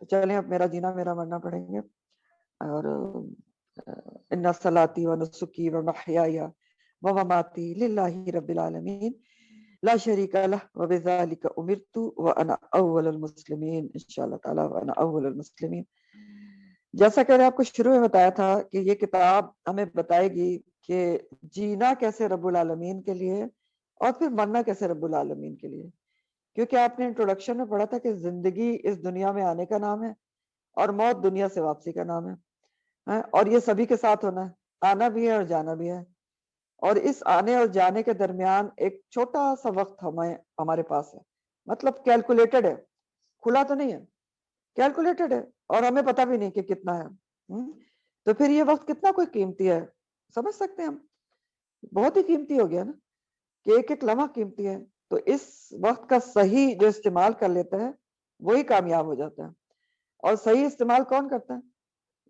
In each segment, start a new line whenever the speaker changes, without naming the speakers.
تو چلیں اب میرا جینا میرا مرنا پڑھیں گے. اور ان صلاتی و نسکی و محیای و مماتی للہ رب العالمین لا شریک لہ و بذالک امرت وانا اول المسلمین انشاءاللہ تعالی وانا اول المسلمین. جیسا کہ آپ کو شروع میں بتایا تھا کہ یہ کتاب ہمیں بتائے گی کہ جینا کیسے رب العالمین کے لیے اور پھر مرنا کیسے رب العالمین کے لیے. کیونکہ آپ نے انٹروڈکشن میں پڑھا تھا کہ زندگی اس دنیا میں آنے کا نام ہے اور موت دنیا سے واپسی کا نام ہے، اور یہ سبھی کے ساتھ ہونا ہے، آنا بھی ہے اور جانا بھی ہے. اور اس آنے اور جانے کے درمیان ایک چھوٹا سا وقت ہمارے پاس ہے، مطلب کیلکولیٹڈ ہے، کھلا تو نہیں ہے، کیلکولیٹڈ ہے، اور ہمیں پتہ بھی نہیں کہ کتنا ہے. تو پھر یہ وقت کتنا کوئی قیمتی ہے، سمجھ سکتے ہیں ہم، بہت ہی قیمتی ہو گیا نا کہ ایک ایک لمحہ قیمتی ہے. تو اس وقت کا صحیح جو استعمال کر لیتا ہے وہی کامیاب ہو جاتا ہے. اور صحیح استعمال کون کرتا ہے؟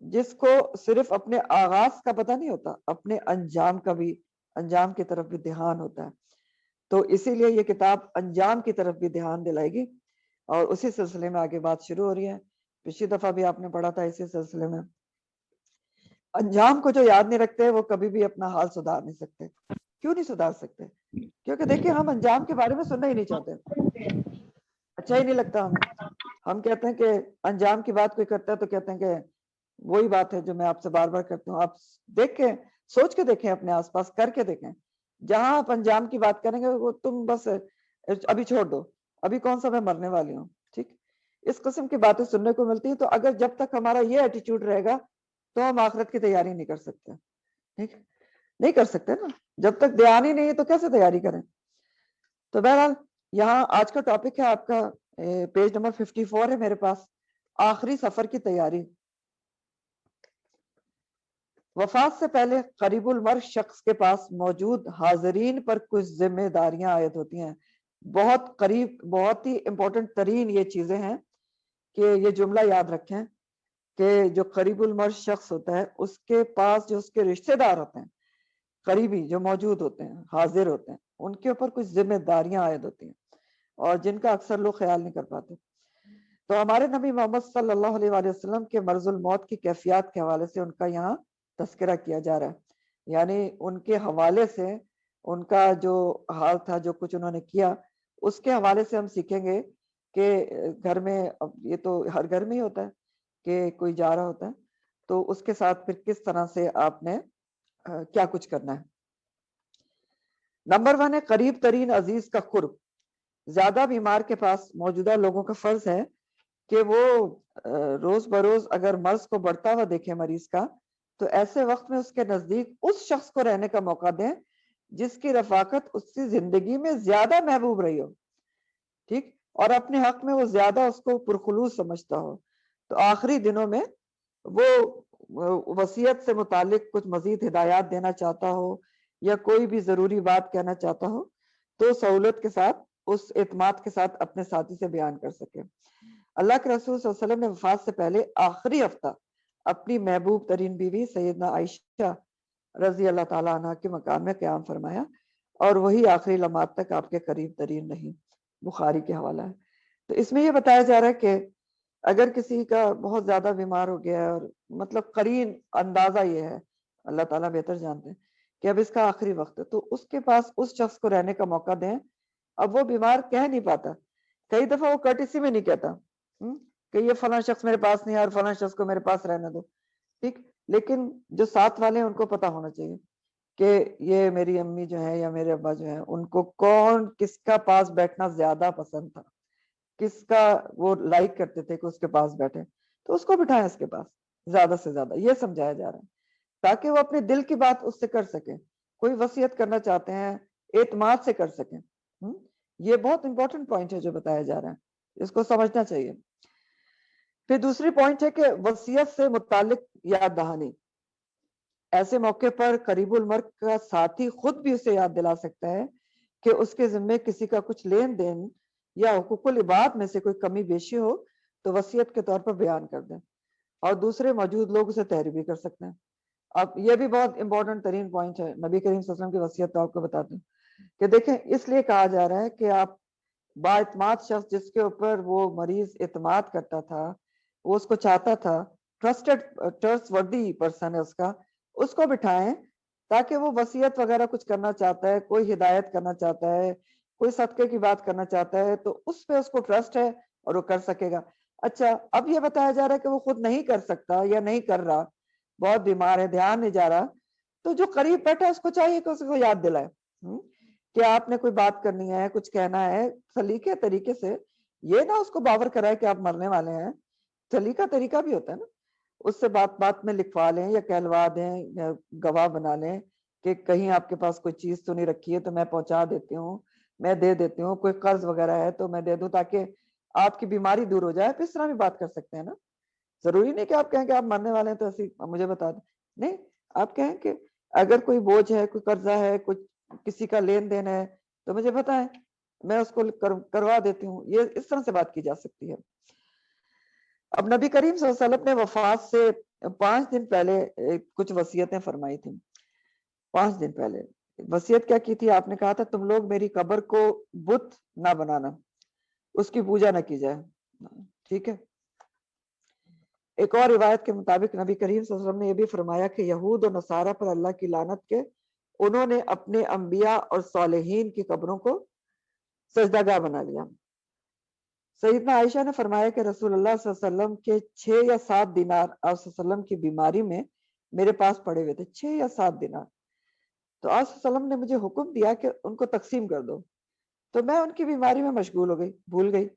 جس کو صرف اپنے آغاز کا پتہ نہیں ہوتا، اپنے انجام کی طرف بھی دھیان ہوتا ہے. تو اسی لیے یہ کتاب انجام کی طرف بھی دھیان دلائے گی، اور اسی سلسلے میں آگے بات شروع ہو رہی ہے. پچھلی دفعہ بھی آپ نے پڑھا تھا اسی سلسلے میں. انجام کو جو یاد نہیں رکھتے وہ کبھی بھی اپنا حال سدھار نہیں سکتے. کیوں نہیں سدھار سکتے؟ کیونکہ دیکھیں ہم انجام کے بارے میں سننا ہی نہیں چاہتے، اچھا ہی نہیں لگتا ہمیں. ہم کہتے ہیں کہ انجام کی بات کوئی کرتا ہے تو کہتے ہیں کہ وہی بات ہے جو میں آپ سے بار بار کرتا ہوں. آپ دیکھیں، سوچ کے دیکھیں، اپنے آس پاس کر کے دیکھیں. جہاں آپ انجام کی بات کریں گے وہ تم بس ابھی چھوڑ دو، ابھی کون سا میں مرنے والی ہوں. ٹھیک، اس قسم کی باتیں سننے کو ملتی ہیں. تو اگر جب تک ہمارا یہ ایٹیچیوڈ رہے گا تو ہم آخرت کی تیاری نہیں کر سکتے. ٹھیک، نہیں کر سکتے نا، جب تک دھیان ہی نہیں ہے تو کیسے تیاری کریں. تو بہرحال یہاں آج کا ٹاپک ہے آپ کا پیج نمبر 54 ہے میرے پاس، آخری سفر کی تیاری. وفات سے پہلے قریب المرء شخص کے پاس موجود حاضرین پر کچھ ذمہ داریاں عائد ہوتی ہیں. بہت قریب، بہت ہی امپورٹنٹ ترین یہ چیزیں ہیں کہ یہ جملہ یاد رکھیں کہ جو قریب المرء شخص ہوتا ہے اس کے پاس جو اس کے رشتہ دار ہوتے ہیں، قریبی جو موجود ہوتے ہیں، حاضر ہوتے ہیں، ان کے اوپر کچھ ذمہ داریاں عائد ہوتی ہیں اور جن کا اکثر لوگ خیال نہیں کر پاتے. تو ہمارے نبی محمد صلی اللہ علیہ وآلہ وسلم کے مرض الموت کی کیفیات کے حوالے سے ان کا یہاں تذکرہ کیا جا رہا ہے. یعنی ان کے حوالے سے ان کا جو حال تھا، جو کچھ انہوں نے کیا، اس کے حوالے سے ہم سیکھیں گے کہ گھر میں، اب یہ تو ہر گھر میں ہی ہوتا ہے کہ کوئی جا رہا ہوتا ہے تو اس کے ساتھ پھر کس طرح سے آپ نے کیا کچھ کرنا ہے. نمبر 1 ہے قریب ترین عزیز کا قرب. زیادہ بیمار کے پاس موجودہ لوگوں کا فرض ہے کہ وہ روز بروز اگر مرض کو بڑھتا ہوا دیکھیں مریض کا، تو ایسے وقت میں اس کے نزدیک اس شخص کو رہنے کا موقع دیں جس کی رفاقت اس کی زندگی میں زیادہ محبوب رہی ہو. ٹھیک، اور اپنے حق میں وہ زیادہ اس کو پرخلوص سمجھتا ہو. تو آخری دنوں میں وہ وصیت سے متعلق کچھ مزید ہدایات دینا چاہتا ہو یا کوئی بھی ضروری بات کہنا چاہتا ہو تو سہولت کے ساتھ، اس اعتماد کے ساتھ اپنے ساتھی سے بیان کر سکے. اللہ کے رسول صلی اللہ علیہ وسلم نے وفات سے پہلے آخری ہفتہ اپنی محبوب ترین بیوی سیدنا عائشہ رضی اللہ تعالیٰ عنہ کے مقام میں قیام فرمایا، اور وہی آخری لمحات تک آپ کے قریب ترین رہی. بخاری کے حوالہ ہے. تو اس میں یہ بتایا جا رہا ہے کہ اگر کسی کا بہت زیادہ بیمار ہو گیا ہے، اور مطلب قرین اندازہ یہ ہے، اللہ تعالیٰ بہتر جانتے ہیں کہ اب اس کا آخری وقت ہے، تو اس کے پاس اس شخص کو رہنے کا موقع دیں. اب وہ بیمار کہہ نہیں پاتا، کئی دفعہ وہ کٹسی میں نہیں کہتا کہ یہ فلاں شخص میرے پاس نہیں ہے اور فلاں شخص کو میرے پاس رہنے دو. ٹھیک، لیکن جو ساتھ والے ہیں ان کو پتا ہونا چاہیے کہ یہ میری امی جو ہے یا میرے ابا جو ہے، ان کو کون کس کا پاس بیٹھنا زیادہ پسند تھا، کس کا وہ لائک کرتے تھے کہ اس کے پاس بیٹھے، تو اس کو بٹھائیں اس کے پاس زیادہ سے زیادہ. یہ سمجھایا جا رہا ہے تاکہ وہ اپنے دل کی بات اس سے کر سکیں. کوئی وصیت کرنا چاہتے ہیں اعتماد سے کر سکیں. یہ بہت امپورٹنٹ پوائنٹ ہے جو بتایا جا رہا ہے، اس کو سمجھنا چاہیے. پھر دوسری پوائنٹ ہے کہ وصیت سے متعلق یاد دہانی. ایسے موقع پر قریب المرء کا ساتھی خود بھی اسے یاد دلا سکتا ہے کہ اس کے ذمے کسی کا کچھ لین دین یا حقوق العباد میں سے کوئی کمی بیشی ہو تو وصیت کے طور پر بیان کر دیں، اور دوسرے موجود لوگ اسے تحریر بھی کر سکتے ہیں. اب یہ بھی بہت امپورٹنٹ ترین پوائنٹ ہے. نبی کریم صلی اللہ علیہ وسلم کی وصیت تو آپ کو بتاتے ہیں کہ دیکھیں، اس لیے کہا جا رہا ہے کہ آپ با اعتماد شخص جس کے اوپر وہ مریض اعتماد کرتا تھا، وہ اس کو چاہتا تھا ٹرسٹ وردی پرسن ہے اس کو بٹھائیں تاکہ وہ وصیت وغیرہ کچھ کرنا چاہتا ہے، کوئی ہدایت کرنا چاہتا ہے، کوئی صدقے کی بات کرنا چاہتا ہے تو اس پہ اس کو ٹرسٹ ہے اور وہ کر سکے گا۔ اچھا اب یہ بتایا جا رہا ہے کہ وہ خود نہیں کر سکتا یا نہیں کر رہا، بہت بیمار ہے، دھیان نہیں جا رہا، تو جو قریب بیٹھا اس کو چاہیے کہ اس کو یاد دلائے کہ آپ نے کوئی بات کرنی ہے، کچھ کہنا ہے، سلیقے طریقے سے، یہ نہ اس کو باور کرائے کہ آپ مرنے والے ہیں۔ سلیقہ طریقہ بھی ہوتا ہے نا، اس سے بات بات میں لکھوا لیں یا کہلوا دیں یا گواہ بنا لیں کہ کہیں آپ کے پاس کوئی چیز تو نہیں رکھی ہے تو میں پہنچا دیتی ہوں، میں دے دیتی ہوں، کوئی قرض وغیرہ ہے تو میں دے دوں تاکہ آپ کی بیماری دور ہو جائے۔ اس طرح بھی بات کر سکتے ہیں نا، ضروری نہیں کہ آپ کہیں کہ آپ مرنے والے ہیں تو ایسے مجھے بتا دیں، نہیں، آپ کہیں کہ اگر کوئی بوجھ ہے، کوئی قرضہ ہے، کچھ کسی کا لین دین ہے تو مجھے بتائیں، میں اس کو کروا دیتی ہوں۔ یہ اس طرح سے بات کی جا سکتی ہے۔ اب نبی کریم صلی اللہ علیہ وسلم نے وفات سے 5 دن پہلے کچھ وصیتیں فرمائی تھیں۔ 5 دن پہلے وصیت کیا کی تھی؟ آپ نے کہا تھا تم لوگ میری قبر کو بت نہ بنانا، اس کی پوجا نہ کی جائے، ٹھیک ہے۔ ایک اور روایت کے مطابق نبی کریم صلی اللہ علیہ وسلم نے یہ بھی فرمایا کہ یہود اور نصارہ پر اللہ کی لعنت کے، انہوں نے اپنے انبیاء اور صالحین کی قبروں کو سجدہ گاہ بنا لیا۔ سیدنا عائشہ نے فرمایا کہ رسول اللہ صلی اللہ علیہ وسلم کے 6 یا 7 دینار آپ صلی اللہ علیہ وسلم کی بیماری میں میرے پاس پڑے ہوئے تھے، 6 یا 7 دینار، تو آپ صلی اللہ علیہ وسلم نے مجھے حکم دیا کہ ان کو تقسیم کر دو، تو میں ان کی بیماری میں مشغول ہو گئی، بھول گئی۔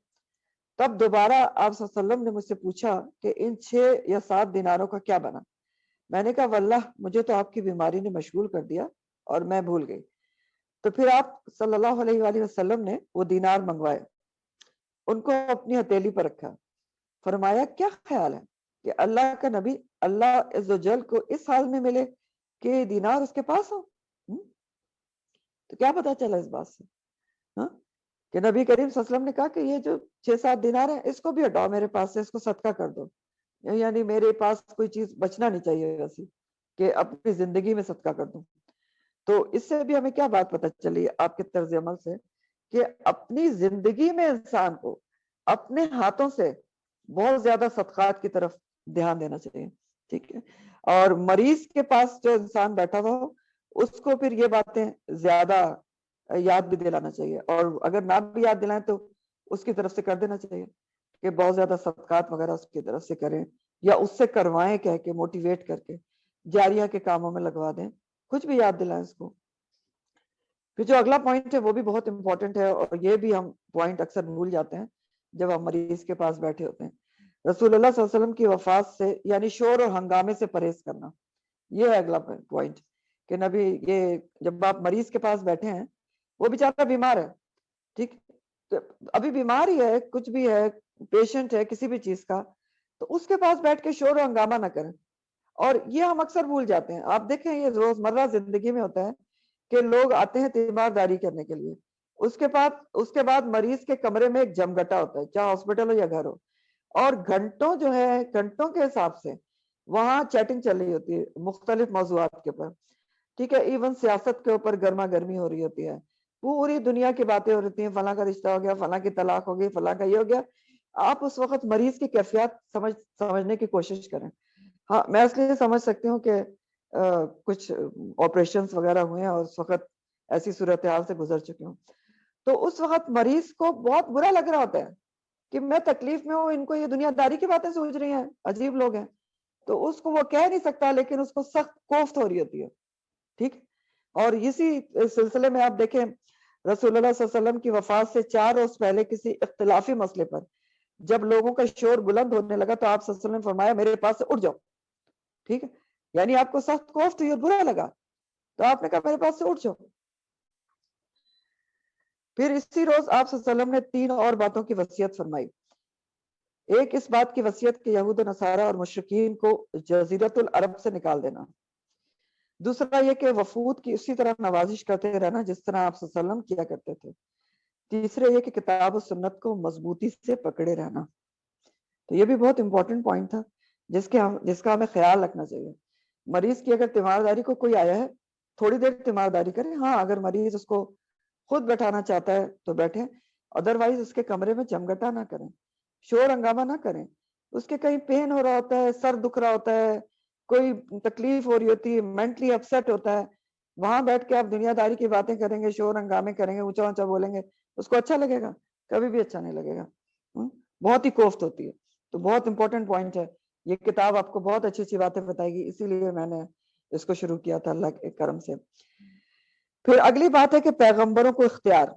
تب دوبارہ آپ صلی اللہ علیہ وسلم نے مجھ سے پوچھا کہ ان 6 یا 7 دیناروں کا کیا بنا؟ میں نے کہا واللہ مجھے تو آپ کی بیماری نے مشغول کر دیا اور میں بھول گئی۔ تو پھر آپ صلی اللہ علیہ وآلہ وسلم نے وہ دینار منگوائے، ان کو اپنی ہتھیلی پر رکھا، فرمایا کیا خیال ہے کہ اللہ کا نبی اللہ عز و جل کو اس حال میں ملے کہ دینار اس کے پاس ہو؟ تو کیا پتا چلا اس بات سے کہ نبی کریم صلی اللہ علیہ وسلم نے کہا کہ یہ جو 6-7 دینار ہیں اس کو بھی ہٹاؤ میرے پاس سے، اس کو صدقہ کر دو، یعنی میرے پاس کوئی چیز بچنا نہیں چاہیے ویسی کہ اپنی زندگی میں صدقہ کر دوں۔ تو اس سے بھی ہمیں کیا بات پتہ چلی آپ کے طرز عمل سے کہ اپنی زندگی میں انسان کو اپنے ہاتھوں سے بہت زیادہ صدقات کی طرف دھیان دینا چاہیے، ٹھیک ہے۔ اور مریض کے پاس جو انسان بیٹھا ہوا ہو اس کو پھر یہ باتیں زیادہ یاد بھی دلانا چاہیے، اور اگر نہ بھی یاد دلائیں تو اس کی طرف سے کر دینا چاہیے کہ بہت زیادہ صدقات وغیرہ اس کی طرف سے کریں یا اس سے کروائیں، کہہ کے موٹیویٹ کر کے جاریہ کے کاموں میں لگوا دیں، کچھ بھی یاد دلائیں اس کو۔ پھر جو اگلا پوائنٹ ہے وہ بھی بہت امپورٹنٹ ہے، اور یہ بھی ہم پوائنٹ اکثر بھول جاتے ہیں جب ہم مریض کے پاس بیٹھے ہوتے ہیں۔ رسول اللہ صلی اللہ علیہ وسلم کی وفات سے یعنی شور اور ہنگامے سے پرہیز کرنا، یہ ہے اگلا پوائنٹ کہ نبی یہ جب آپ مریض کے پاس بیٹھے ہیں، وہ بیچارہ بیمار ہے، ٹھیک، ابھی بیمار ہی ہے، کچھ بھی ہے، پیشنٹ ہے کسی بھی چیز کا، تو اس کے پاس بیٹھ کے شور و ہنگامہ نہ کریں۔ اور یہ ہم اکثر بھول جاتے ہیں، آپ دیکھیں یہ روزمرہ زندگی میں ہوتا ہے کہ لوگ آتے ہیں تیمارداری کرنے کے لیے، اس کے بعد مریض کے کمرے میں ایک جمگٹا ہوتا ہے، چاہے ہاسپٹل ہو یا گھر ہو، اور گھنٹوں جو ہے گھنٹوں کے حساب سے وہاں چیٹنگ چل رہی ہوتی ہے مختلف موضوعات کے اوپر، ٹھیک ہے، ایون سیاست کے اوپر گرما گرمی ہو رہی ہوتی ہے، پوری دنیا کی باتیں ہو رہی ہیں، فلاں کا رشتہ ہو گیا، فلاں کی طلاق ہو گئی، فلاں کا یہ ہو گیا۔ آپ اس وقت مریض کی کیفیات سمجھنے کی کوشش کریں۔ ہاں میں اس لیے سمجھ سکتی ہوں کہ کچھ آپریشنز وغیرہ ہوئے ہیں اور اس وقت ایسی صورتحال سے گزر چکی ہوں، تو اس وقت مریض کو بہت برا لگ رہا ہوتا ہے کہ میں تکلیف میں ہوں، ان کو یہ دنیا داری کی باتیں سوچ رہی ہیں، عجیب لوگ ہیں، تو اس کو وہ کہہ نہیں سکتا لیکن اس کو سخت کوفت ہو رہی ہوتی ہے، ٹھیک۔ اور اسی سلسلے میں آپ دیکھیں رسول اللہ صلی اللہ علیہ وسلم کی وفات سے 4 روز پہلے کسی اختلافی مسئلے پر جب لوگوں کا شور بلند ہونے لگا تو آپ صلی اللہ علیہ وسلم نے فرمایا میرے پاس سے اٹھ جاؤ، ٹھیک ہے، یعنی آپ کو سخت کوفت ہوئی اور برا لگا تو آپ نے کہا میرے پاس سے اٹھ جاؤ۔ پھر اسی روز آپ صلی اللہ علیہ وسلم نے 3 اور باتوں کی وصیت فرمائی۔ ایک اس بات کی وصیت کہ یہود و نصارہ اور مشرکین کو جزیرۃ العرب سے نکال دینا، دوسرا یہ کہ وفود کی اسی طرح نوازش کرتے رہنا جس طرح آپ صلی اللہ علیہ وسلم کیا کرتے تھے، تیسرے یہ کہ کتاب و سنت کو مضبوطی سے پکڑے رہنا۔ تو یہ بھی بہت امپورٹنٹ پوائنٹ تھا جس کا ہمیں خیال رکھنا چاہیے۔ مریض کی اگر تیمارداری کو کوئی آیا ہے تھوڑی دیر تیمارداری کریں، ہاں اگر مریض اس کو خود بیٹھانا چاہتا ہے تو بیٹھیں، ادروائز اس کے کمرے میں جمگٹا نہ کریں، شور ہنگامہ نہ کریں، اس کے کہیں پین ہو رہا ہوتا ہے, سر دکھ رہا ہوتا ہے, کوئی تکلیف ہو رہی ہوتی ہے, مینٹلی اپسیٹ ہوتا ہے, وہاں بیٹھ کے آپ دنیا داری کی باتیں کریں گے, شور ہنگامے کریں گے, اونچا اونچا بولیں گے, اس کو اچھا لگے گا؟ کبھی بھی اچھا نہیں لگے گا. بہت ہی کوفت ہوتی ہے. تو بہت امپورٹنٹ پوائنٹ ہے, یہ کتاب آپ کو بہت اچھی اچھی باتیں بتائے گی, اسی لیے میں نے اس کو شروع کیا تھا اللہ کے کرم سے. پھر اگلی بات ہے کہ پیغمبروں کو اختیار.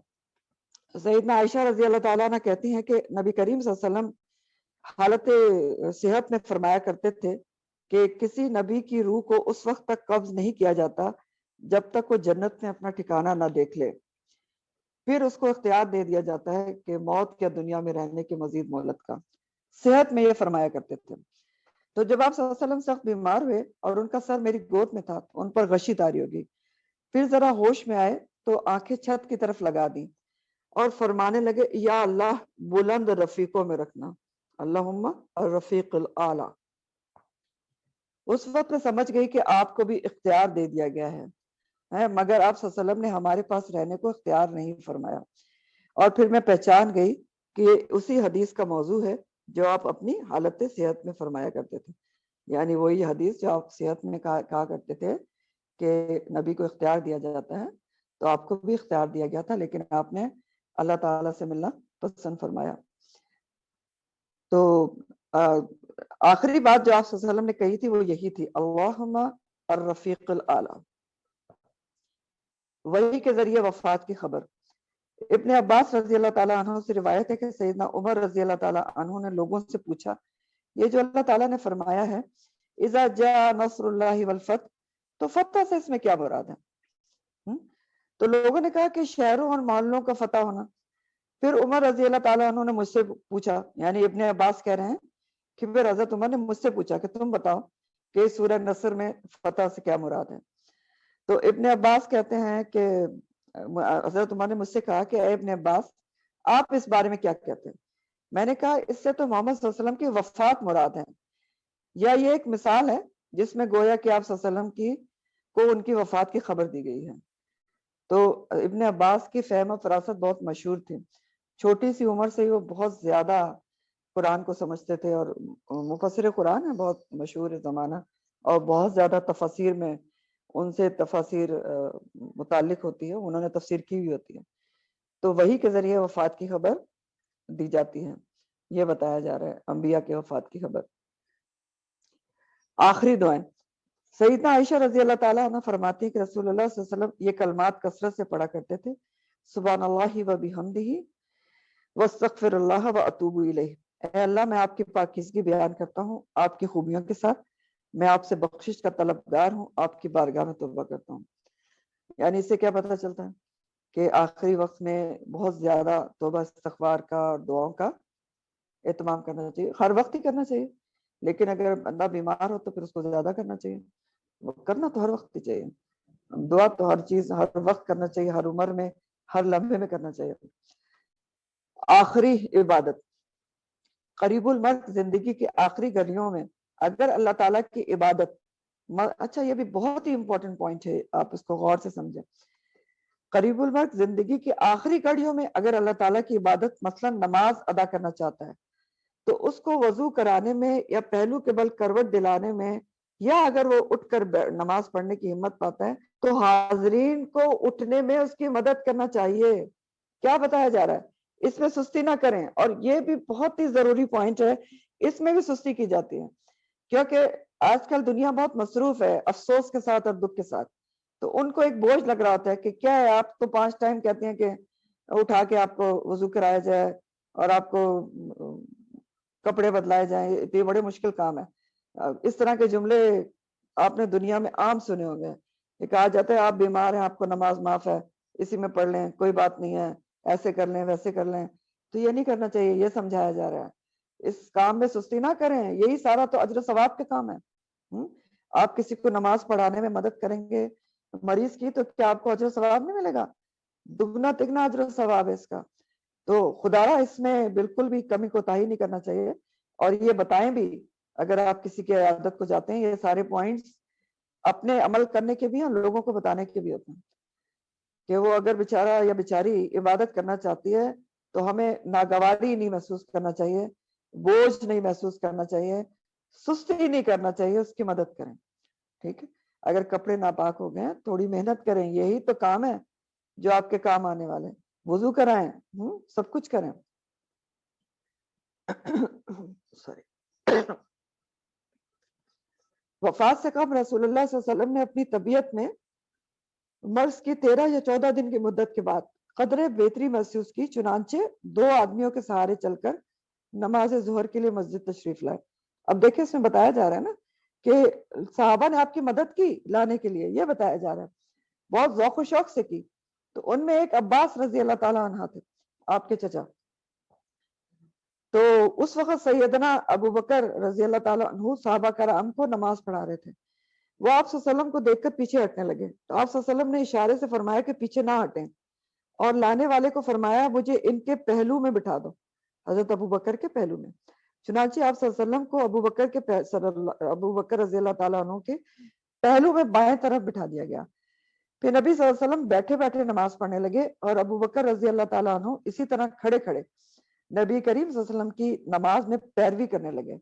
سیدنا عائشہ رضی اللہ تعالیٰ عنہ کہتی ہیں کہ نبی کریم صلی اللہ علیہ وسلم حالت صحت میں فرمایا کرتے تھے کہ کسی نبی کی روح کو اس وقت تک قبض نہیں کیا جاتا جب تک وہ جنت میں اپنا ٹھکانہ نہ دیکھ لے, پھر اس کو اختیار دے دیا جاتا ہے کہ موت یا دنیا میں رہنے کی مزید مہلت کا. صحت میں یہ فرمایا کرتے تھے. تو جب آپ صلی اللہ علیہ وسلم سخت بیمار ہوئے اور ان کا سر میری گود میں تھا, ان پر غشی طاری ہوگی, پھر ذرا ہوش میں آئے تو آنکھیں چھت کی طرف لگا دی اور فرمانے لگے, یا اللہ بلند رفیقوں میں رکھنا, اللہم الرفیق الاعلی. اس وقت میں سمجھ گئی کہ آپ کو بھی اختیار دے دیا گیا ہے, مگر آپ صلی اللہ علیہ وسلم نے ہمارے پاس رہنے کو اختیار نہیں فرمایا. اور پھر میں پہچان گئی کہ یہ اسی حدیث کا موضوع ہے جو آپ اپنی حالت صحت میں فرمایا کرتے تھے. یعنی وہی حدیث جو آپ صحت میں کہا کرتے تھے کہ نبی کو اختیار دیا جاتا ہے, تو آپ کو بھی اختیار دیا گیا تھا, لیکن آپ نے اللہ تعالیٰ سے ملنا پسند فرمایا. تو آخری بات جو آپ صلی اللہ علیہ وسلم نے کہی تھی وہ یہی تھی, اللہم الرفیق الاعلی. وحی کے ذریعے وفات کی خبر. ابن عباس رضی اللہ تعالیٰ عنہ سے روایت ہے کہ سیدنا عمر رضی اللہ تعالیٰ عنہ نے لوگوں سے پوچھا, یہ جو اللہ تعالیٰ نے فرمایا ہے اذا جاء نصر اللہ والفتح, تو فتح سے اس میں کیا مراد ہے؟ تو لوگوں نے کہا کہ شہروں اور محلوں کا فتح ہونا. پھر عمر رضی اللہ تعالیٰ عنہ نے مجھ سے پوچھا, یعنی ابن عباس کہہ رہے ہیں کہ پھر حضرت عمر نے مجھ سے پوچھا کہ تم بتاؤ کہ سورہ نصر میں فتح سے کیا مراد ہے. تو ابن عباس کہتے ہیں کہ حضرت عمر نے مجھ سے کہا کہ اے ابن عباس, آپ اس بارے میں کیا کہتے ہیں؟ میں نے کہا اس سے تو محمد صلی اللہ علیہ وسلم کی وفات مراد ہے, یا یہ ایک مثال ہے جس میں گویا کہ آپ صلی اللہ علیہ وسلم کو ان کی وفات کی خبر دی گئی ہے. تو ابن عباس کی فہم و فراست بہت مشہور تھی. چھوٹی سی عمر سے ہی وہ بہت زیادہ قرآن کو سمجھتے تھے, اور مفسر قرآن ہے, بہت مشہور زمانہ, اور بہت زیادہ تفاسیر میں ان سے تفاسیر متعلق ہوتی ہے, انہوں نے تفسیر کی ہوئی ہوتی ہے. تو وحی کے ذریعے وفات کی خبر دی جاتی ہے, یہ بتایا جا رہا ہے انبیاء کے وفات کی خبر. آخری دعائیں. سیدنا عائشہ رضی اللہ تعالیٰ عنہ فرماتی ہے کہ رسول اللہ صلی اللہ علیہ وسلم یہ کلمات کثرت سے پڑھا کرتے تھے, سبحان اللہ و بحمدہ واستغفر اللہ و اتوب الیہ. اے اللہ, میں آپ کی پاکیزگی بیان کرتا ہوں آپ کی خوبیوں کے ساتھ, میں آپ سے بخشش کا طلبگار ہوں, آپ کی بارگاہ میں توبہ کرتا ہوں. یعنی اس سے کیا پتہ چلتا ہے کہ آخری وقت میں بہت زیادہ توبہ استغفار کا اور دعاؤں کا اہتمام کرنا چاہیے. ہر وقت ہی کرنا چاہیے, لیکن اگر بندہ بیمار ہو تو پھر اس کو زیادہ کرنا چاہیے. کرنا تو ہر وقت ہی چاہیے, دعا تو ہر چیز ہر وقت کرنا چاہیے, ہر عمر میں ہر لمحے میں کرنا چاہیے. آخری عبادت. قریب المرگ زندگی کی آخری گھڑیوں میں اگر اللہ تعالیٰ کی عبادت, اچھا یہ بھی بہت ہی امپورٹنٹ پوائنٹ ہے, آپ اس کو غور سے سمجھیں. قریب المرگ زندگی کی آخری گھڑیوں میں اگر اللہ تعالیٰ کی عبادت مثلا نماز ادا کرنا چاہتا ہے, تو اس کو وضو کرانے میں یا پہلو کے بل کروٹ دلانے میں, یا اگر وہ اٹھ کر نماز پڑھنے کی ہمت پاتا ہے تو حاضرین کو اٹھنے میں اس کی مدد کرنا چاہیے. کیا بتایا جا رہا ہے, اس میں سستی نہ کریں. اور یہ بھی بہت ہی ضروری پوائنٹ ہے, اس میں بھی سستی کی جاتی ہے کیونکہ آج کل دنیا بہت مصروف ہے افسوس کے ساتھ اور دکھ کے ساتھ. تو ان کو ایک بوجھ لگ رہا ہوتا ہے کہ کیا ہے, آپ تو 5 ٹائم کہتے ہیں کہ اٹھا کے آپ کو وضو کرایا جائے اور آپ کو کپڑے بدلائے جائیں, یہ بڑے مشکل کام ہے. اس طرح کے جملے آپ نے دنیا میں عام سنے ہوں گے. یہ کہا جاتا ہے آپ بیمار ہیں, آپ کو نماز معاف ہے, اسی میں پڑھ لیں, کوئی بات نہیں ہے, ایسے کر لیں ویسے کر لیں. تو یہ نہیں کرنا چاہیے, یہ سمجھایا جا رہا ہے. اس کام میں سستی نہ کریں, یہی سارا تو اجر و ثواب کا کام ہے. آپ کسی کو نماز پڑھانے میں مدد کریں گے مریض کی, تو کیا آپ کو اجر و ثواب نہیں ملے گا؟ دگنا تگنا اجر و ثواب ہے اس کا. تو خدارا اس میں بالکل بھی کمی کوتاہی نہیں کرنا چاہیے. اور یہ بتائیں بھی اگر آپ کسی کی عیادت کو جاتے ہیں, یہ سارے پوائنٹس اپنے عمل کرنے کے بھی ہیں, لوگوں کو بتانے کے بھی ہوتے ہیں کہ وہ اگر بیچارہ یا بیچاری عبادت کرنا چاہتی ہے تو ہمیں ناگواری نہیں محسوس کرنا چاہیے. بوجھ نہیں محسوس کرنا چاہیے، سستی نہیں کرنا چاہیے، اس کی مدد کریں. ٹھیک ہے، اگر کپڑے ناپاک ہو گئے تھوڑی محنت کریں، یہی تو کام ہے جو آپ کے کام آنے والے. وضو کرائیں، سب کچھ کریں. سوری. وفات سے قبل رسول اللہ صلی اللہ علیہ وسلم نے اپنی طبیعت میں مرض کی 13 یا 14 دن کی مدت کے بعد قدرے بہتری محسوس کی، چنانچہ 2 آدمیوں کے سہارے چل کر نماز ظہر کے لیے مسجد تشریف لائے. اب دیکھیں اس میں بتایا جا رہا ہے نا کہ صحابہ نے آپ کی مدد کی لانے کے لیے، یہ بتایا جا رہا ہے، بہت ذوق و شوق سے کی. تو ان میں ایک عباس رضی اللہ تعالیٰ عنہ تھے، آپ کے چچا. تو اس وقت سیدنا ابو بکر رضی اللہ تعالیٰ عنہ صحابہ کرام کو نماز پڑھا رہے تھے. وہ آپ صلی اللہ علیہ وسلم کو دیکھ کر پیچھے ہٹنے لگے، تو آپ صلی اللہ علیہ وسلم نے اشارے سے فرمایا کہ پیچھے نہ ہٹیں، اور لانے والے کو فرمایا مجھے ان کے پہلو میں بٹھا دو، حضرت ابو بکر کے پہلو میں. چنانچہ آپ صلی اللہ علیہ وسلم کو ابو بکر رضی اللہ تعالیٰ عنہ کے پہلو میں بائیں طرف بٹھا دیا گیا. پھر نبی صلی اللہ علیہ وسلم بیٹھے بیٹھے نماز پڑھنے لگے، اور ابو بکر رضی اللہ تعالیٰ عنہ اسی طرح کھڑے کھڑے نبی کریم صلی اللہ علیہ وسلم کی نماز میں پیروی کرنے لگے،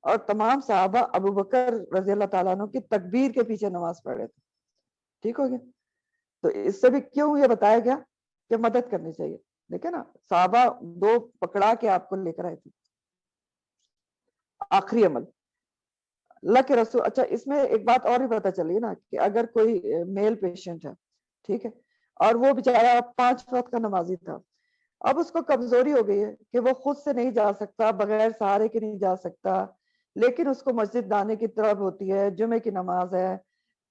اور تمام صحابہ ابو بکر رضی اللہ تعالیٰ عنہ کی تکبیر کے پیچھے نماز پڑھ رہے تھے. ٹھیک ہو گیا؟ تو اس سے بھی کیوں یہ بتایا گیا کہ مدد کرنی چاہیے. دیکھیں نا، صحابہ 2 پکڑا کے آپ کو لے کر آئے تھے. آخری عمل اللہ کے رسول. اچھا، اس میں ایک بات اور بھی پتہ چلی نا کہ اگر کوئی میل پیشنٹ ہے، ٹھیک ہے، اور وہ بیچارہ 5 وقت کا نمازی تھا، اب اس کو کمزوری ہو گئی ہے کہ وہ خود سے نہیں جا سکتا، بغیر سہارے کے نہیں جا سکتا، لیکن اس کو مسجد جانے کی طلب ہوتی ہے، جمعے کی نماز ہے،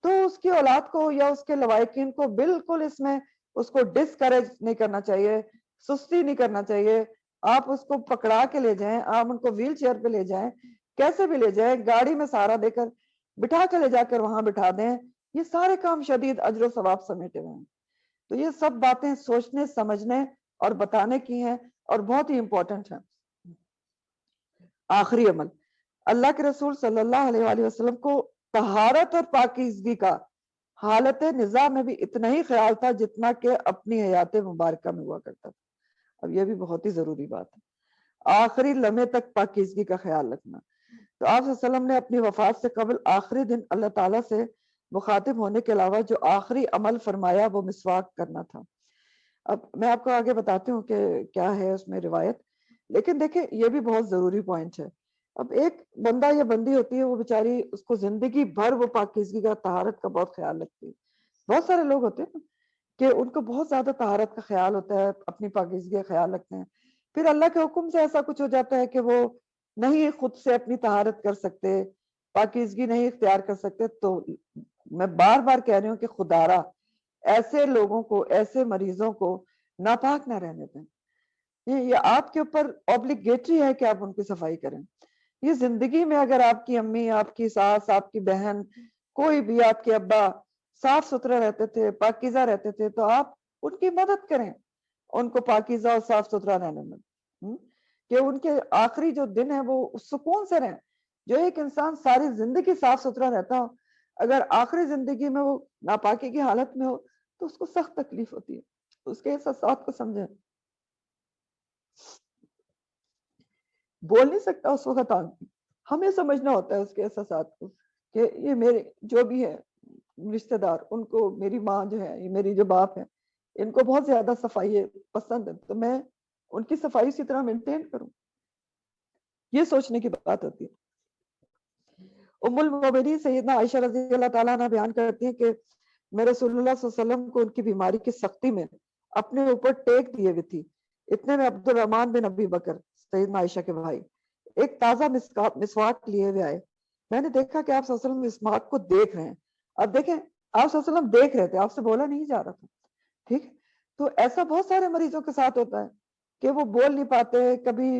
تو اس کی اولاد کو یا اس کے لوائقین کو بالکل اس میں اس کو ڈسکریج نہیں کرنا چاہیے، سستی نہیں کرنا چاہیے. آپ اس کو پکڑا کے لے جائیں، آپ ان کو ویل چیئر پہ لے جائیں، کیسے بھی لے جائیں، گاڑی میں سہارا دے کر بٹھا کے لے جا کر وہاں بٹھا دیں. یہ سارے کام شدید اجر و ثواب سمیٹے ہوئے ہیں. تو یہ سب باتیں سوچنے سمجھنے اور بتانے کی ہیں، اور بہت ہی امپورٹنٹ ہیں. آخری عمل، اللہ کے رسول صلی اللہ علیہ وآلہ وسلم کو طہارت اور پاکیزگی کا حالت نظام میں بھی اتنا ہی خیال تھا جتنا کہ اپنی حیات مبارکہ میں ہوا کرتا تھا. اب یہ بھی بہت ہی ضروری بات ہے، آخری لمحے تک پاکیزگی کا خیال رکھنا. تو آپ صلی اللہ علیہ وسلم نے اپنی وفات سے قبل آخری دن اللہ تعالیٰ سے مخاطب ہونے کے علاوہ جو آخری عمل فرمایا وہ مسواک کرنا تھا. اب میں آپ کو آگے بتاتی ہوں کہ کیا ہے اس میں روایت، لیکن دیکھیں یہ بھی بہت ضروری پوائنٹ ہے. اب ایک بندہ یا بندی ہوتی ہے، وہ بیچاری اس کو زندگی بھر وہ پاکیزگی کا، طہارت کا بہت خیال رکھتی ہے. بہت سارے لوگ ہوتے ہیں کہ ان کو بہت زیادہ طہارت کا خیال ہوتا ہے، اپنی پاکیزگی کا خیال رکھتے ہیں، پھر اللہ کے حکم سے ایسا کچھ ہو جاتا ہے کہ وہ نہیں خود سے اپنی طہارت کر سکتے، پاکیزگی نہیں اختیار کر سکتے. تو میں بار بار کہہ رہی ہوں کہ خدارا ایسے لوگوں کو، ایسے مریضوں کو ناپاک نہ رہنے دیں. یہ آپ کے اوپر اوبلیگیٹری ہے کہ آپ ان کی صفائی کریں. یہ زندگی میں اگر آپ کی امی، آپ کی ساس، آپ کی بہن، کوئی بھی، آپ کے ابا صاف ستھرے رہتے تھے، پاکیزہ رہتے تھے، تو آپ ان کی مدد کریں، ان کو پاکیزہ اور صاف ستھرا رہنے میں، کہ ان کے آخری جو دن ہے وہ سکون سے رہیں. جو ایک انسان ساری زندگی صاف ستھرا رہتا ہو، اگر آخری زندگی میں وہ ناپاکی کی حالت میں ہو تو اس کو سخت تکلیف ہوتی ہے. اس کے احساسات کو سمجھیں. بول نہیں سکتا اس وقت آدمی، ہمیں سمجھنا ہوتا ہے اس کے احساسات کو کہ یہ میرے جو بھی ہے رشتہ دار، ان کو میری ماں جو ہے، یہ میری جو باپ ہے، ان کو بہت زیادہ صفائی پسند ہے، تو میں ان کی صفائی اسی طرح مینٹین کروں. یہ سوچنے کی بات ہوتی ہے. ام المومنین سیدنا عائشہ رضی اللہ تعالیٰ عنہ بیان کرتی ہیں کہ میں رسول اللہ صلی اللہ علیہ وسلم کو ان کی بیماری کی سختی میں اپنے اوپر ٹیک دیے ہوئی تھی. اتنے میں عبد الرحمن بن ابی بکر، سیدنا عائشہ کے بھائی، ایک تازہ مسواک لیے ہوئے آئے. میں نے دیکھا کہ آپ صلی اللہ علیہ وسلم مسواک کو دیکھ رہے ہیں. اب دیکھیں، آپ صلی اللہ علیہ وسلم دیکھ رہے تھے، آپ سے بولا نہیں جا رہا تھا. ٹھیک. تو ایسا بہت سارے مریضوں کے ساتھ ہوتا ہے کہ وہ بول نہیں پاتے، کبھی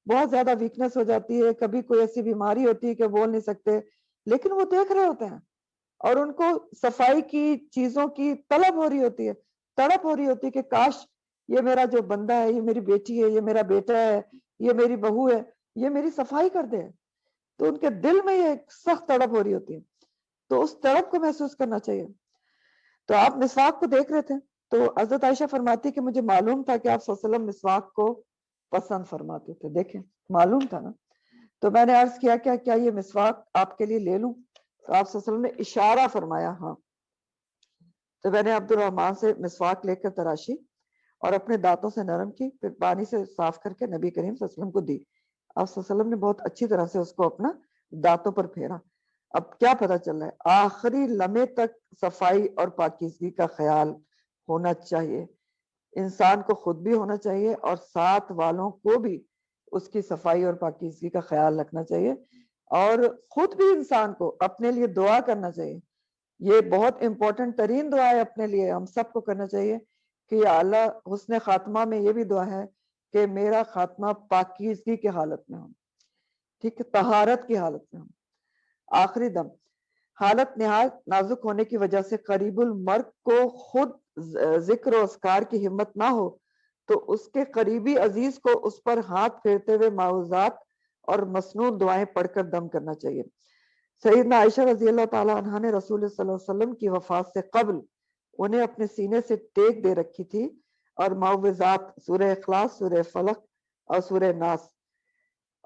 بہت زیادہ ویکنس ہو جاتی ہے، کبھی کوئی ایسی بیماری ہوتی ہے کہ بول نہیں سکتے، لیکن وہ دیکھ رہے ہوتے ہیں، اور ان کو صفائی کی چیزوں کی طلب ہو رہی ہوتی ہے، تڑپ ہو رہی ہوتی ہے کہ کاش یہ میرا جو بندہ ہے، یہ میری بیٹی ہے، یہ میرا بیٹا ہے، یہ میری بہو ہے، یہ میری صفائی کر دے. تو ان کے دل میں یہ سخت تڑپ ہو رہی ہوتی ہے. تو اس تڑپ کو محسوس کرنا چاہیے. تو آپ مسواک کو دیکھ رہے تھے، تو حضرت عائشہ فرماتی کہ مجھے معلوم تھا کہ آپ صلی اللہ علیہ وسلم مسواک کو پسند فرماتے تھے. دیکھیں معلوم تھا نا. تو میں نے عرض کیا کیا یہ مسواک آپ کے لیے لے لوں؟ تو آپ صلی اللہ علیہ وسلم نے اشارہ فرمایا ہاں. تو میں نے عبد الرحمان سے مسواک لے کر تراشی اور اپنے دانتوں سے نرم کی، پھر پانی سے صاف کر کے نبی کریم صلی اللہ علیہ وسلم کو دی. آپ صلی اللہ علیہ وسلم نے بہت اچھی طرح سے اس کو اپنا دانتوں پر پھیرا. اب کیا پتا چل رہا ہے؟ آخری لمحے تک صفائی اور پاکیزگی کا خیال ہونا چاہیے. انسان کو خود بھی ہونا چاہیے اور ساتھ والوں کو بھی اس کی صفائی اور پاکیزگی کا خیال رکھنا چاہیے، اور خود بھی انسان کو اپنے لیے دعا کرنا چاہیے. یہ بہت امپورٹنٹ ترین دعا ہے اپنے لیے، ہم سب کو کرنا چاہیے کہ یا اللہ، حسن خاتمہ میں یہ بھی دعا ہے کہ میرا خاتمہ پاکیزگی کی حالت میں ہو، ٹھیک ہے، طہارت کی حالت میں ہو. آخری دم حالت نہایت نازک ہونے کی وجہ سے قریب المرگ کو خود ذکر و اذکار کی ہمت نہ ہو تو اس کے قریبی عزیز کو اس پر ہاتھ پھیرتے ہوئے معوذات اور مسنون دعائیں پڑھ کر دم کرنا چاہیے. سیدنا عائشہ رضی اللہ تعالی عنہا نے رسول صلی اللہ علیہ وسلم کی وفات سے قبل انہیں اپنے سینے سے ٹیک دے رکھی تھی اور معوذات سورہ اخلاص، سورہ فلق اور سورہ ناس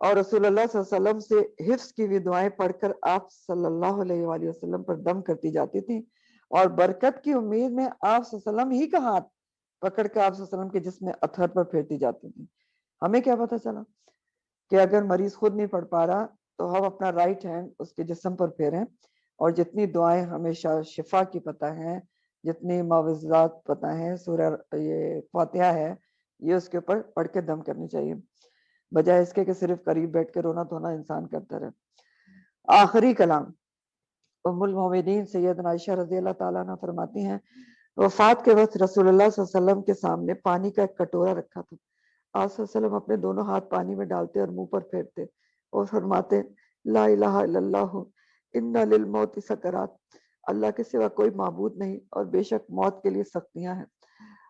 اور رسول اللہ صلی اللہ علیہ وسلم سے حفظ کی ہوئی دعائیں پڑھ کر آپ صلی اللہ علیہ وآلہ وسلم پر دم کرتی جاتی تھی، اور برکت کی امید میں آپ صلی اللہ علیہ وسلم ہی کا ہاتھ پکڑ کے آپ صلی اللہ علیہ وسلم کے جسم اطہر پر پھیرتی جاتی تھی. ہمیں کیا پتا چلا کہ اگر مریض خود نہیں پڑھ پا رہا تو ہم اپنا رائٹ ہینڈ اس کے جسم پر پھیریں، اور جتنی دعائیں ہمیشہ شفا کی پتہ ہیں، جتنی معوذات پتہ ہیں، سورہ یہ فاتحہ ہے، یہ اس کے اوپر پڑھ کے دم کرنی چاہیے، بجائے اس کے کہ صرف قریب بیٹھ کے رونا دھونا انسان کرتا رہے. آخری کلام ام المومنین سیدنا عائشہ رضی اللہ تعالیٰ عنہ فرماتی ہیں وفات کے وقت رسول اللہ صلی اللہ علیہ وسلم کے سامنے پانی کا ایک کٹورا رکھا تھا. آپ صلی اللہ علیہ وسلم اپنے دونوں ہاتھ پانی میں ڈالتے اور منہ پر پھیرتے اور فرماتے لا الہ الا اللہ ان للموت سکرات، اللہ کے سوا کوئی معبود نہیں اور بے شک موت کے لیے سختیاں ہیں.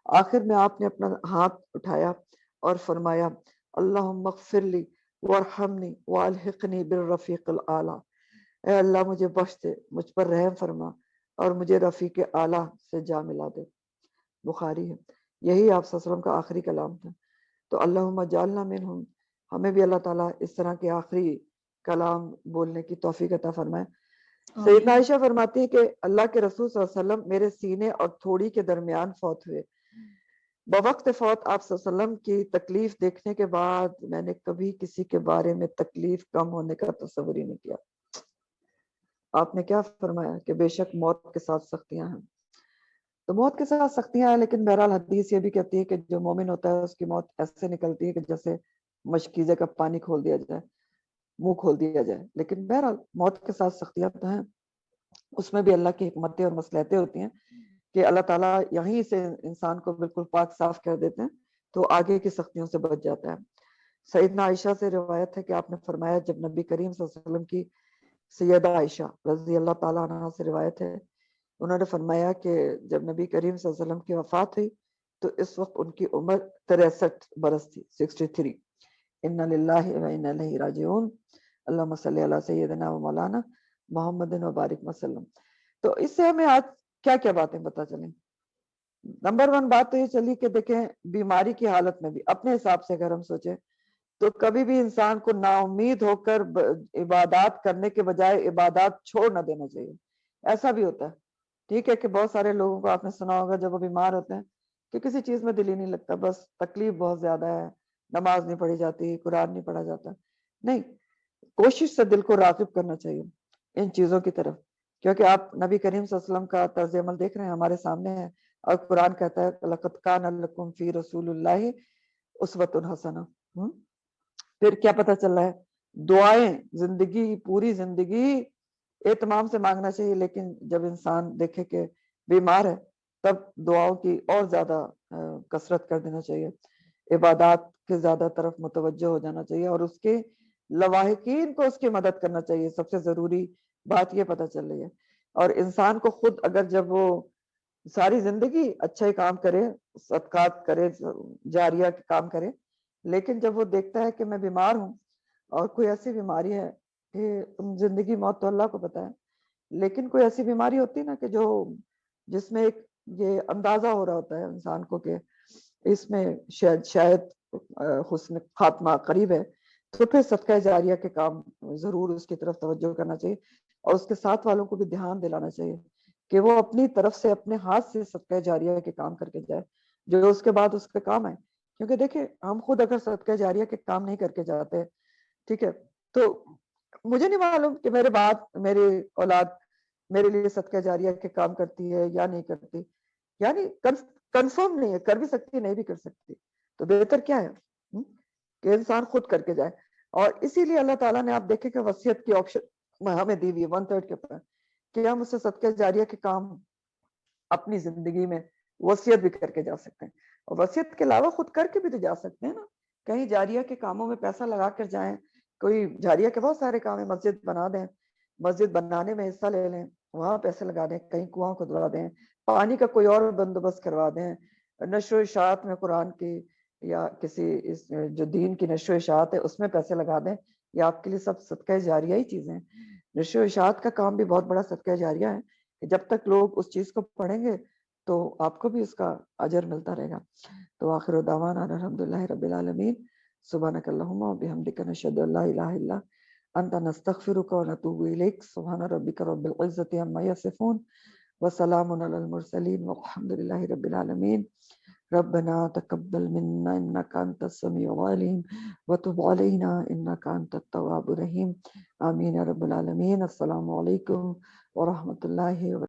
آخر میں آپ نے اپنا ہاتھ اٹھایا اور فرمایا اللہم اغفر لی وارحمنی والحقنی بالرفیق الاعلیٰ، اے اللہ مجھے بخش دے، مجھ پر رحم فرما اور مجھے رفیق اعلیٰ سے جا ملا دے. بخاری ہے. یہی آپ صلی اللہ علیہ وسلم کا آخری کلام تھا. تو اللہم جعلنا منہم، ہمیں بھی اللہ تعالیٰ اس طرح کے آخری کلام بولنے کی توفیق عطا فرمائے. سیدنا عائشہ فرماتی ہے کہ اللہ کے رسول صلی اللہ علیہ وسلم میرے سینے اور تھوڑی کے درمیان فوت ہوئے. بوقت فوت آپ صلی اللہ علیہ وسلم کی تکلیف دیکھنے کے بعد میں نے کبھی کسی کے بارے میں تکلیف کم ہونے کا تصور ہی نہیں کیا. آپ نے کیا فرمایا کہ بے شک موت کے ساتھ سختیاں ہیں. تو موت کے ساتھ سختیاں ہیں، لیکن بہرحال حدیث یہ بھی کہتی ہے کہ جو مومن ہوتا ہے اس کی موت ایسے نکلتی ہے کہ جیسے مشکیزے کا پانی کھول دیا جائے، منہ کھول دیا جائے. لیکن بہرحال موت کے ساتھ سختیاں تو ہیں، اس میں بھی اللہ کی حکمتیں اور مصلحتیں ہوتی ہیں کہ اللہ تعالیٰ یہیں سے انسان کو بالکل پاک صاف کر دیتے ہیں تو آگے کی سختیوں سے بچ جاتا ہے. سیدنا عائشہ سے روایت ہے کہ آپ نے فرمایا جب نبی کریم صلی اللہ علیہ وسلم کی سیدہ عائشہ رضی اللہ تعالیٰ عنہ سے روایت ہے، انہوں نے فرمایا کہ جب نبی کریم صلی اللہ علیہ وسلم کی وفات ہوئی تو اس وقت ان کی عمر 63 برس تھی، 63. انا للہ و انا الیہ راجعون، اللہم صلی علی سیدنا و مولانا محمد و بارک وسلم. تو اس سے ہمیں آج کیا کیا باتیں پتہ چلیں؟ نمبر 1 بات تو یہ چلی کہ دیکھیں بیماری کی حالت میں بھی اپنے حساب سے اگر ہم سوچیں تو کبھی بھی انسان کو نا امید ہو کر عبادات کرنے کے بجائے عبادات چھوڑ نہ دینا چاہیے. ایسا بھی ہوتا ہے، ٹھیک ہے، کہ بہت سارے لوگوں کو آپ نے سنا ہوگا جب وہ بیمار ہوتے ہیں کہ کسی چیز میں دل ہی نہیں لگتا، بس تکلیف بہت زیادہ ہے، نماز نہیں پڑھی جاتی، قرآن نہیں پڑھا جاتا. نہیں، کوشش سے دل کو راغب کرنا چاہیے ان چیزوں کی طرف، کیونکہ آپ نبی کریم صلی اللہ علیہ وسلم کا طرز عمل دیکھ رہے ہیں، ہمارے سامنے ہے، اور قرآن کہتا ہے لَقَدْ كَانَ لَكُمْ فِي رَسُولِ اللَّهِ أُسْوَةٌ حَسَنَةٌ. پھر کیا پتہ چل رہا ہے؟ دعائیں زندگی، پوری زندگی اہتمام سے مانگنا چاہیے، لیکن جب انسان دیکھے کہ بیمار ہے تب دعاؤں کی اور زیادہ کثرت کر دینا چاہیے، عبادات کے زیادہ طرف متوجہ ہو جانا چاہیے، اور اس کے لواحقین کو اس کی مدد کرنا چاہیے. سب سے ضروری بات یہ پتہ چل رہی ہے. اور انسان کو خود اگر جب وہ ساری زندگی اچھا ہی کام کرے، صدقات کرے، جاریہ کے کام کرے، لیکن جب وہ دیکھتا ہے کہ میں بیمار ہوں اور کوئی ایسی بیماری ہے کہ زندگی موت تو اللہ کو پتہ ہے، لیکن کوئی ایسی بیماری ہوتی ہے نا کہ جس میں ایک یہ اندازہ ہو رہا ہوتا ہے انسان کو کہ اس میں شاید حسن خاتمہ قریب ہے، تو پھر صدقہ جاریہ کے کام ضرور اس کی طرف توجہ کرنا چاہیے، اور اس کے ساتھ والوں کو بھی دھیان دلانا چاہیے کہ وہ اپنی طرف سے اپنے ہاتھ سے صدقہ جاریہ کے کام کر کے جائے جو اس کے بعد اس کے کام آئے. کیونکہ دیکھیں ہم خود اگر صدقہ جاریہ کے کام نہیں کر کے جاتے، ٹھیک ہے، تو مجھے نہیں معلوم کہ میرے بعد میری اولاد میرے لیے صدقہ جاریہ کے کام کرتی ہے یا نہیں کرتی، یعنی کنفرم نہیں ہے، کر بھی سکتی نہیں بھی کر سکتی. تو بہتر کیا ہے کہ انسان خود کر کے جائے. اور اسی لیے اللہ تعالیٰ نے آپ دیکھیں کہ وصیت کی آپشن ہمیں دی ہوئی ہے 1/3 کے اوپر کہ ہم اسے صدقہ جاریہ کے کام اپنی زندگی میں وصیت بھی کر کے جا سکتے ہیں. اور وصیت کے علاوہ خود کر کے بھی تو جا سکتے ہیں نا، کہیں جاریہ کے کاموں میں پیسہ لگا کر جائیں. کوئی جاریہ کے بہت سارے کام ہیں، مسجد بنا دیں، مسجد بنانے میں حصہ لے لیں، وہاں پیسے لگا دیں، کہیں کنواں کھدوا دیں، پانی کا کوئی اور بندوبست کروا دیں، نشر و اشاعت میں قرآن کی یا کسی جو دین کی نشر و اشاعت ہے اس میں پیسے لگا دیں. یہ آپ کے لیے سب صدقہ جاریہ ہی چیزیں ہیں. نشر و اشاعت کا کام بھی بہت بڑا صدقہ جاریہ ہے کہ جب تک لوگ اس چیز کو پڑھیں گے تو آپ کو بھی اس کا اجر ملتا رہے گا. تو آخر دعوانا الحمدللہ رب العالمین. سبحانک اللہم و بحمدک نشہد ان لا الہ الا انت نستغفرک و نتوب الیک. سبحان ربک رب العزت عما یصفون وسلام علی المرسلین والحمد للہ رب العالمین. ربنا تقبل منا انك انت السميع العليم وتب علينا انك انت التواب الرحيم. آمین یا رب العالمین. السلام علیکم ورحمۃ اللہ وبرکاتہ.